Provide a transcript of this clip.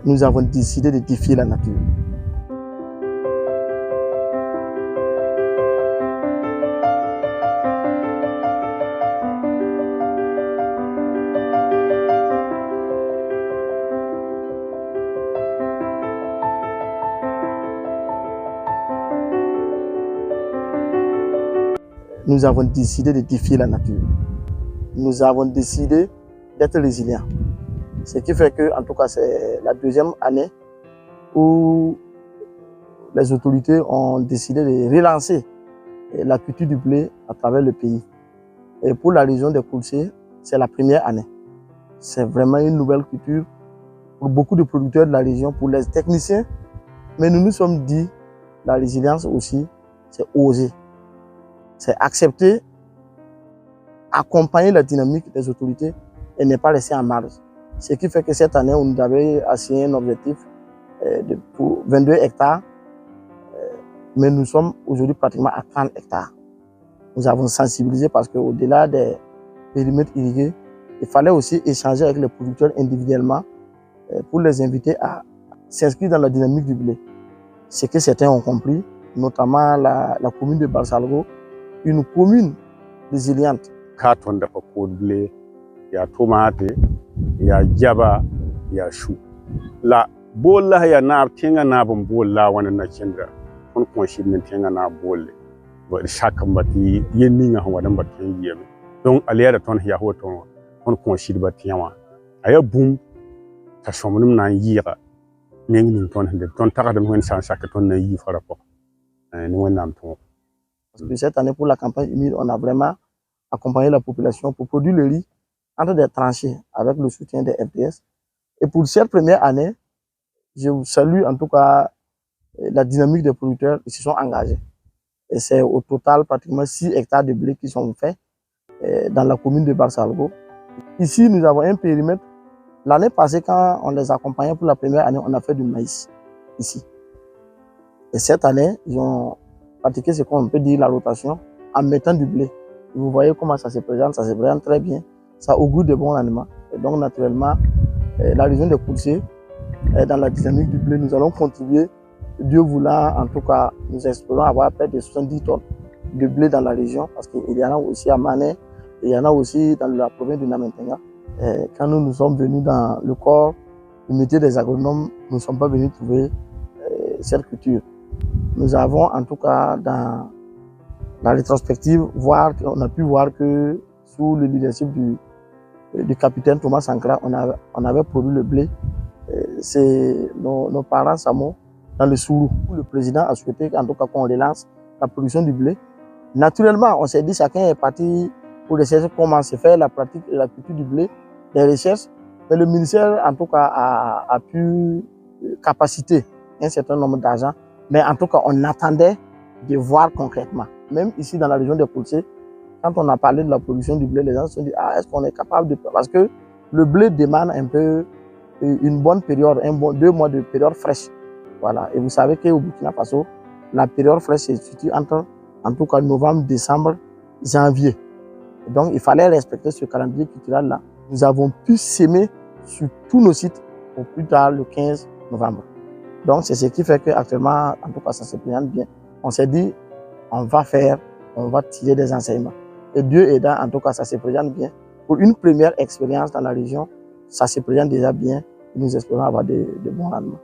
nous avons décidé de défier la nature. Nous avons décidé de défier la nature. Nous avons décidé d'être résilients. Ce qui fait que, en tout cas, c'est la deuxième année où les autorités ont décidé de relancer la culture du blé à travers le pays. Et pour la région des Koulsé, c'est la première année. C'est vraiment une nouvelle culture pour beaucoup de producteurs de la région, pour les techniciens. Mais nous nous sommes dit, la résilience aussi, c'est oser. C'est accepter, accompagner la dynamique des autorités et ne pas laisser en marge. Ce qui fait que cette année, on nous avait assigné un objectif pour 22 hectares, mais nous sommes aujourd'hui pratiquement à 30 hectares. Nous avons sensibilisé parce qu'au-delà des périmètres irrigués, il fallait aussi échanger avec les producteurs individuellement pour les inviter à s'inscrire dans la dynamique du blé. Ce que certains ont compris, notamment la commune de Barsalgo, une commune résiliente. Katon da fako blé, il y a tomate, il y a jaba, il y a chou. La bolla ya na tinga na bon bolla wana na kendra. On konshi men tinga na bolle. Ba shakam bati yenni nga hawa dan batin yeme. Donc aliya da ton ya hoton on konshi batiyawa. Aya boom ta shomunum na yira. Nengi ton hande ton taka dem hen sansa ka ton na yi fara ko. Ni wonam ton. Parce que cette année, pour la campagne humide, on a vraiment accompagné la population pour produire le riz entre des tranchées avec le soutien des FDS. Et pour cette première année, je vous salue en tout cas la dynamique des producteurs qui se sont engagés. Et c'est au total pratiquement 6 hectares de blé qui sont faits dans la commune de Barsalgo. Ici, nous avons un périmètre. L'année passée, quand on les accompagnait pour la première année, on a fait du maïs ici. Et cette année, ils ont pratiqué ce qu'on peut dire la rotation en mettant du blé. Et vous voyez comment ça se présente très bien. Ça augure de bons rendements. Et donc naturellement, la région des Koulsé, dans la dynamique du blé, nous allons contribuer, Dieu voulant, en tout cas, nous espérons avoir près de 70 tonnes de blé dans la région, parce qu'il y en a aussi à Mané, il y en a aussi dans la province du Namentenga. Quand nous sommes venus dans le corps du métier des agronomes, nous ne sommes pas venus trouver cette culture. Nous avons en tout cas dans la rétrospective, on a pu voir que sous le leadership du capitaine Thomas Sankara, on avait produit le blé. C'est nos parents Samo dans le Sourou. Le président a souhaité en tout cas qu'on relance la production du blé. Naturellement, on s'est dit chacun est parti pour essayer comment se fait la pratique et la culture du blé, les recherches. Mais le ministère en tout cas a pu capaciter un certain nombre d'argent. Mais en tout cas, on attendait de voir concrètement. Même ici dans la région des Koulsé, quand on a parlé de la production du blé, les gens se sont dit, ah, est-ce qu'on est capable de... Parce que le blé demande un peu une bonne période, 2 mois de période fraîche. Voilà. Et vous savez qu'au Burkina Faso, la période fraîche se situe entre, en tout cas, novembre, décembre, janvier. Et donc, il fallait respecter ce calendrier culturel-là. Nous avons pu s'aimer sur tous nos sites au plus tard le 15 novembre. Donc, c'est ce qui fait qu'actuellement, en tout cas, ça se présente bien. On s'est dit, on va tirer des enseignements. Et Dieu aidant, en tout cas, ça se présente bien. Pour une première expérience dans la région, ça se présente déjà bien. Nous espérons avoir de bons rendements.